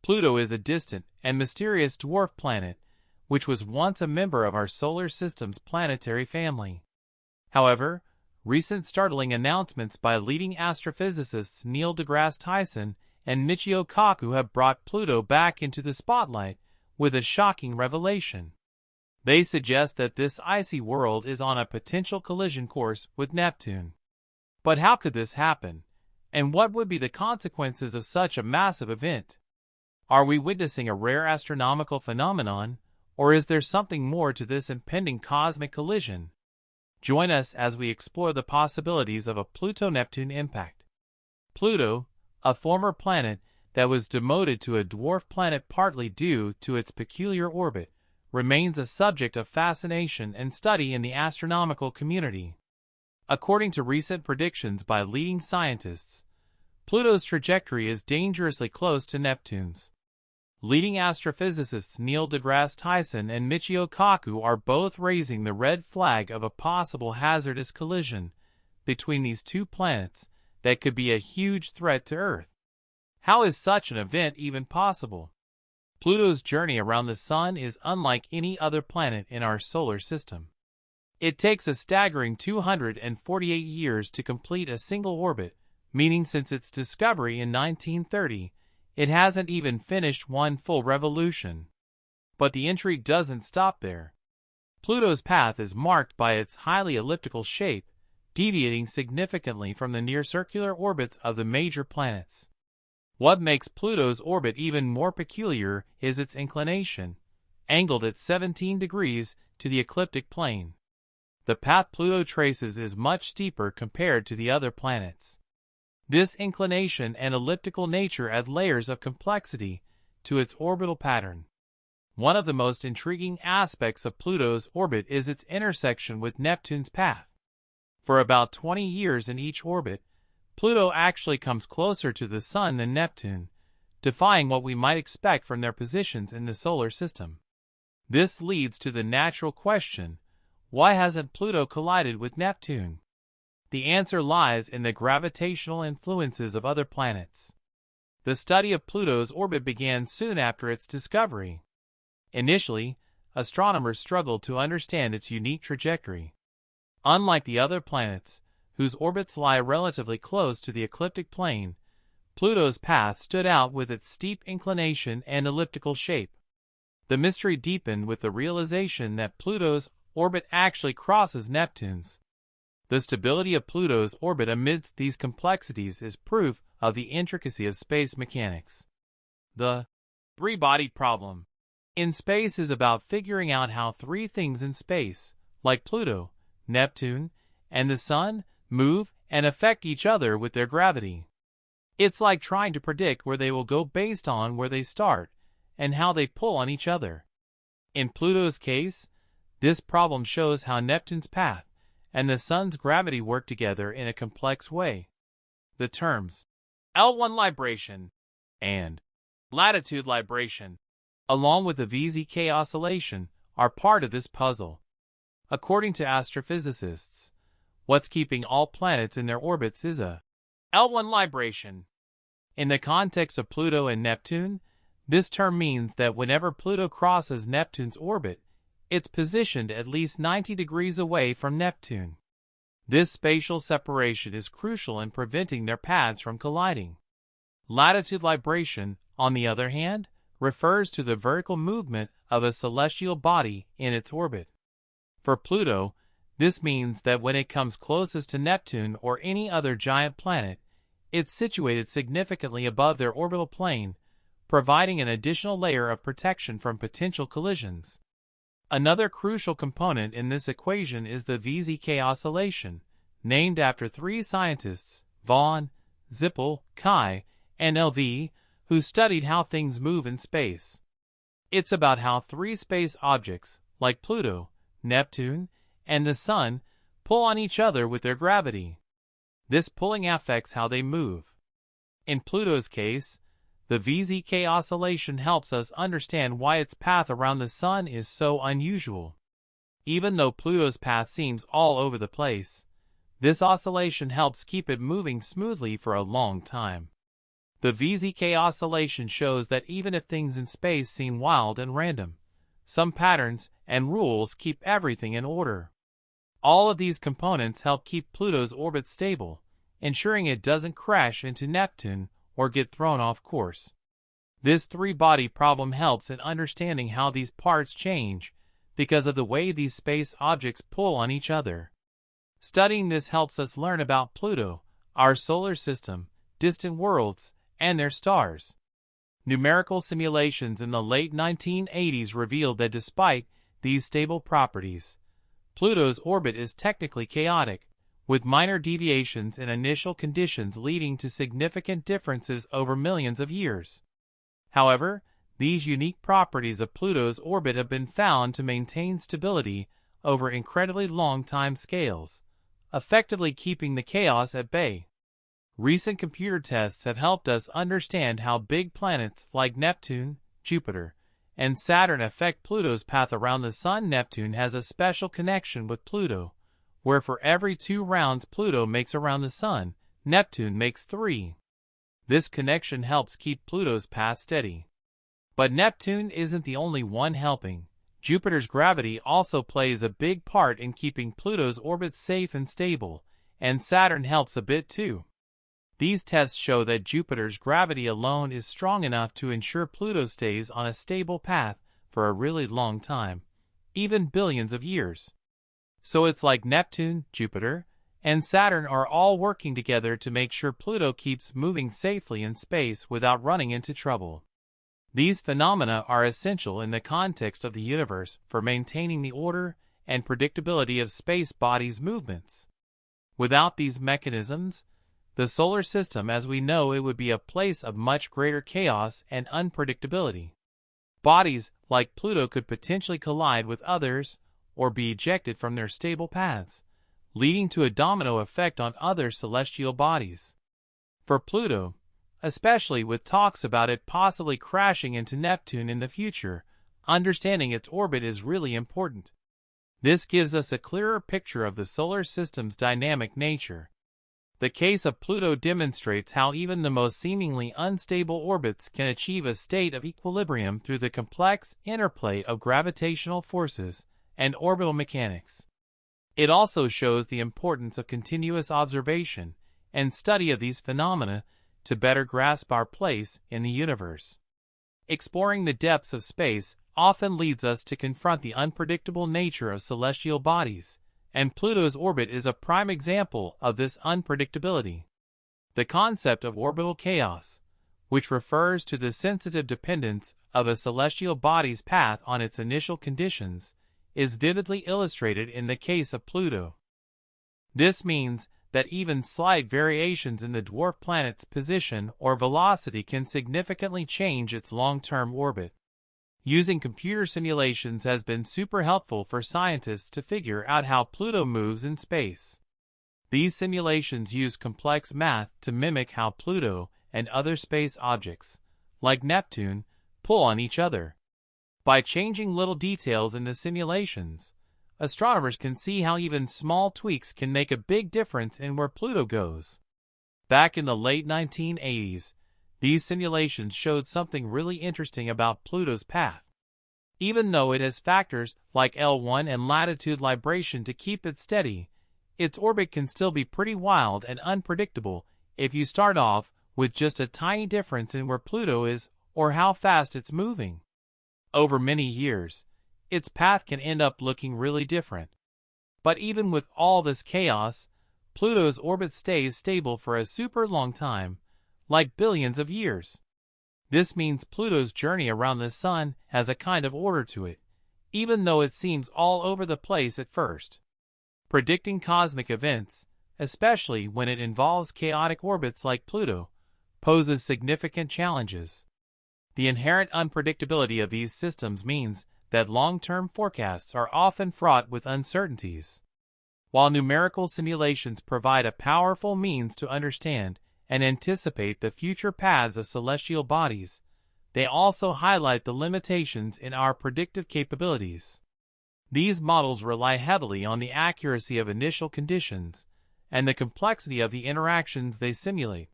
Pluto is a distant and mysterious dwarf planet, which was once a member of our solar system's planetary family. However, recent startling announcements by leading astrophysicists Neil deGrasse Tyson and Michio Kaku have brought Pluto back into the spotlight with a shocking revelation. They suggest that this icy world is on a potential collision course with Neptune. But how could this happen? And what would be the consequences of such a massive event? Are we witnessing a rare astronomical phenomenon, or is there something more to this impending cosmic collision? Join us as we explore the possibilities of a Pluto-Neptune impact. Pluto, a former planet that was demoted to a dwarf planet partly due to its peculiar orbit, remains a subject of fascination and study in the astronomical community. According to recent predictions by leading scientists, Pluto's trajectory is dangerously close to Neptune's. Leading astrophysicists Neil deGrasse Tyson and Michio Kaku are both raising the red flag of a possible hazardous collision between these two planets that could be a huge threat to Earth. How is such an event even possible? Pluto's journey around the Sun is unlike any other planet in our solar system. It takes a staggering 248 years to complete a single orbit, meaning since its discovery in 1930, it hasn't even finished one full revolution. But the intrigue doesn't stop there. Pluto's path is marked by its highly elliptical shape, deviating significantly from the near-circular orbits of the major planets. What makes Pluto's orbit even more peculiar is its inclination, angled at 17 degrees to the ecliptic plane. The path Pluto traces is much steeper compared to the other planets. This inclination and elliptical nature add layers of complexity to its orbital pattern. One of the most intriguing aspects of Pluto's orbit is its intersection with Neptune's path. For about 20 years in each orbit, Pluto actually comes closer to the Sun than Neptune, defying what we might expect from their positions in the solar system. This leads to the natural question, why hasn't Pluto collided with Neptune? The answer lies in the gravitational influences of other planets. The study of Pluto's orbit began soon after its discovery. Initially, astronomers struggled to understand its unique trajectory. Unlike the other planets, whose orbits lie relatively close to the ecliptic plane, Pluto's path stood out with its steep inclination and elliptical shape. The mystery deepened with the realization that Pluto's orbit actually crosses Neptune's. The stability of Pluto's orbit amidst these complexities is proof of the intricacy of space mechanics. The three-bodied problem in space is about figuring out how three things in space, like Pluto, Neptune, and the Sun, move and affect each other with their gravity. It's like trying to predict where they will go based on where they start and how they pull on each other. In Pluto's case, this problem shows how Neptune's path and the Sun's gravity work together in a complex way. The terms L1 libration and latitude libration, along with the VZK oscillation, are part of this puzzle. According to astrophysicists, what's keeping all planets in their orbits is a L1 libration. In the context of Pluto and Neptune, this term means that whenever Pluto crosses Neptune's orbit, it's positioned at least 90 degrees away from Neptune. This spatial separation is crucial in preventing their paths from colliding. Latitude libration, on the other hand, refers to the vertical movement of a celestial body in its orbit. For Pluto, this means that when it comes closest to Neptune or any other giant planet, it's situated significantly above their orbital plane, providing an additional layer of protection from potential collisions. Another crucial component in this equation is the VZK oscillation, named after three scientists, Von, Zippel, Kai, and LV, who studied how things move in space. It's about how three space objects, like Pluto, Neptune, and the Sun, pull on each other with their gravity. This pulling affects how they move. In Pluto's case, the VZK oscillation helps us understand why its path around the Sun is so unusual. Even though Pluto's path seems all over the place, this oscillation helps keep it moving smoothly for a long time. The VZK oscillation shows that even if things in space seem wild and random, some patterns and rules keep everything in order. All of these components help keep Pluto's orbit stable, ensuring it doesn't crash into Neptune or get thrown off course. This three-body problem helps in understanding how these parts change because of the way these space objects pull on each other. Studying this helps us learn about Pluto, our solar system, distant worlds, and their stars. Numerical simulations in the late 1980s revealed that despite these stable properties, Pluto's orbit is technically chaotic, with minor deviations in initial conditions leading to significant differences over millions of years. However, these unique properties of Pluto's orbit have been found to maintain stability over incredibly long time scales, effectively keeping the chaos at bay. Recent computer tests have helped us understand how big planets like Neptune, Jupiter, and Saturn affect Pluto's path around the Sun. Neptune has a special connection with Pluto, where for every 2 rounds Pluto makes around the Sun, Neptune makes 3. This connection helps keep Pluto's path steady. But Neptune isn't the only one helping. Jupiter's gravity also plays a big part in keeping Pluto's orbit safe and stable, and Saturn helps a bit too. These tests show that Jupiter's gravity alone is strong enough to ensure Pluto stays on a stable path for a really long time, even billions of years. So it's like Neptune, Jupiter, and Saturn are all working together to make sure Pluto keeps moving safely in space without running into trouble. These phenomena are essential in the context of the universe for maintaining the order and predictability of space bodies' movements. Without these mechanisms, the solar system as we know it would be a place of much greater chaos and unpredictability. Bodies like Pluto could potentially collide with others or be ejected from their stable paths, leading to a domino effect on other celestial bodies. For Pluto, especially with talks about it possibly crashing into Neptune in the future, understanding its orbit is really important. This gives us a clearer picture of the solar system's dynamic nature. The case of Pluto demonstrates how even the most seemingly unstable orbits can achieve a state of equilibrium through the complex interplay of gravitational forces and orbital mechanics. It also shows the importance of continuous observation and study of these phenomena to better grasp our place in the universe. Exploring the depths of space often leads us to confront the unpredictable nature of celestial bodies, and Pluto's orbit is a prime example of this unpredictability. The concept of orbital chaos, which refers to the sensitive dependence of a celestial body's path on its initial conditions, is vividly illustrated in the case of Pluto. This means that even slight variations in the dwarf planet's position or velocity can significantly change its long-term orbit. Using computer simulations has been super helpful for scientists to figure out how Pluto moves in space. These simulations use complex math to mimic how Pluto and other space objects, like Neptune, pull on each other. By changing little details in the simulations, astronomers can see how even small tweaks can make a big difference in where Pluto goes. Back in the late 1980s, these simulations showed something really interesting about Pluto's path. Even though it has factors like L1 and latitude libration to keep it steady, its orbit can still be pretty wild and unpredictable if you start off with just a tiny difference in where Pluto is or how fast it's moving. Over many years, its path can end up looking really different. But even with all this chaos, Pluto's orbit stays stable for a super long time, like billions of years. This means Pluto's journey around the Sun has a kind of order to it, even though it seems all over the place at first. Predicting cosmic events, especially when it involves chaotic orbits like Pluto, poses significant challenges. The inherent unpredictability of these systems means that long-term forecasts are often fraught with uncertainties. While numerical simulations provide a powerful means to understand and anticipate the future paths of celestial bodies, they also highlight the limitations in our predictive capabilities. These models rely heavily on the accuracy of initial conditions and the complexity of the interactions they simulate.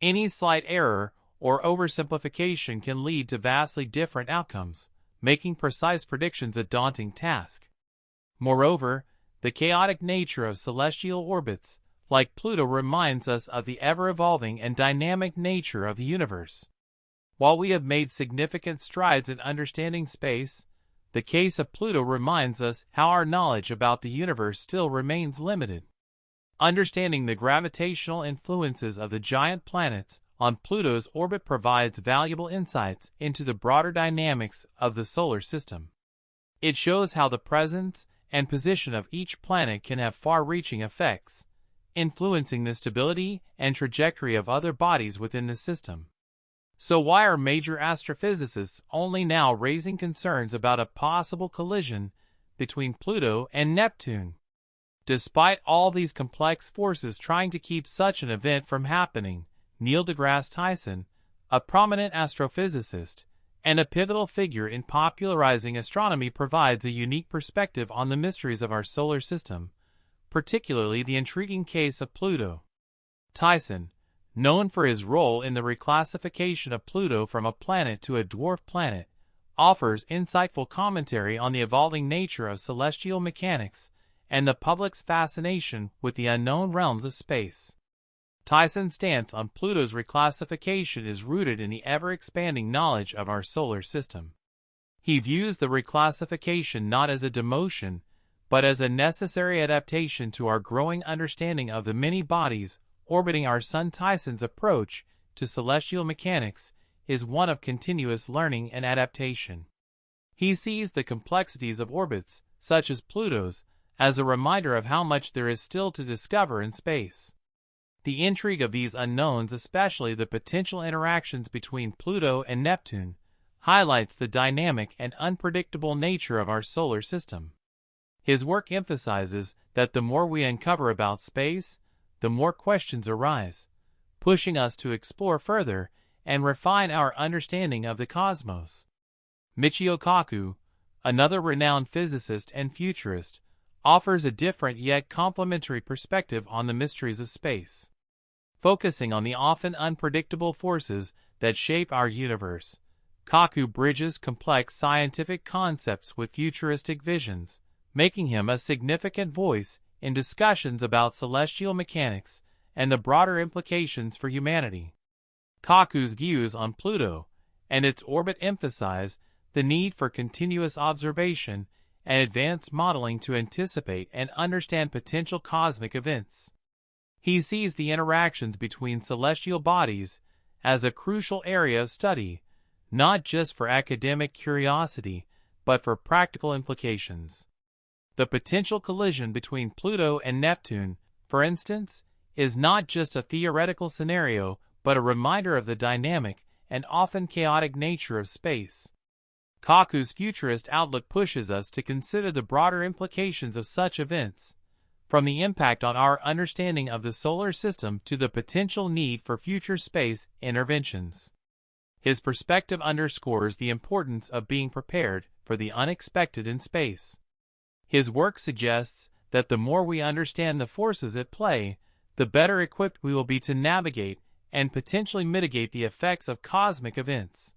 Any slight error or oversimplification can lead to vastly different outcomes, making precise predictions a daunting task. Moreover, the chaotic nature of celestial orbits, like Pluto, reminds us of the ever-evolving and dynamic nature of the universe. While we have made significant strides in understanding space, the case of Pluto reminds us how our knowledge about the universe still remains limited. Understanding the gravitational influences of the giant planets on Pluto's orbit provides valuable insights into the broader dynamics of the solar system. It shows how the presence and position of each planet can have far-reaching effects, influencing the stability and trajectory of other bodies within the system. So why are major astrophysicists only now raising concerns about a possible collision between Pluto and Neptune? Despite all these complex forces trying to keep such an event from happening, Neil deGrasse Tyson, a prominent astrophysicist and a pivotal figure in popularizing astronomy, provides a unique perspective on the mysteries of our solar system, particularly the intriguing case of Pluto. Tyson, known for his role in the reclassification of Pluto from a planet to a dwarf planet, offers insightful commentary on the evolving nature of celestial mechanics and the public's fascination with the unknown realms of space. Tyson's stance on Pluto's reclassification is rooted in the ever-expanding knowledge of our solar system. He views the reclassification not as a demotion, but as a necessary adaptation to our growing understanding of the many bodies orbiting our Sun. Tyson's approach to celestial mechanics is one of continuous learning and adaptation. He sees the complexities of orbits, such as Pluto's, as a reminder of how much there is still to discover in space. The intrigue of these unknowns, especially the potential interactions between Pluto and Neptune, highlights the dynamic and unpredictable nature of our solar system. His work emphasizes that the more we uncover about space, the more questions arise, pushing us to explore further and refine our understanding of the cosmos. Michio Kaku, another renowned physicist and futurist, offers a different yet complementary perspective on the mysteries of space. Focusing on the often unpredictable forces that shape our universe, Kaku bridges complex scientific concepts with futuristic visions, making him a significant voice in discussions about celestial mechanics and the broader implications for humanity. Kaku's views on Pluto and its orbit emphasize the need for continuous observation and advanced modeling to anticipate and understand potential cosmic events. He sees the interactions between celestial bodies as a crucial area of study, not just for academic curiosity, but for practical implications. The potential collision between Pluto and Neptune, for instance, is not just a theoretical scenario, but a reminder of the dynamic and often chaotic nature of space. Kaku's futurist outlook pushes us to consider the broader implications of such events, from the impact on our understanding of the solar system to the potential need for future space interventions. His perspective underscores the importance of being prepared for the unexpected in space. His work suggests that the more we understand the forces at play, the better equipped we will be to navigate and potentially mitigate the effects of cosmic events.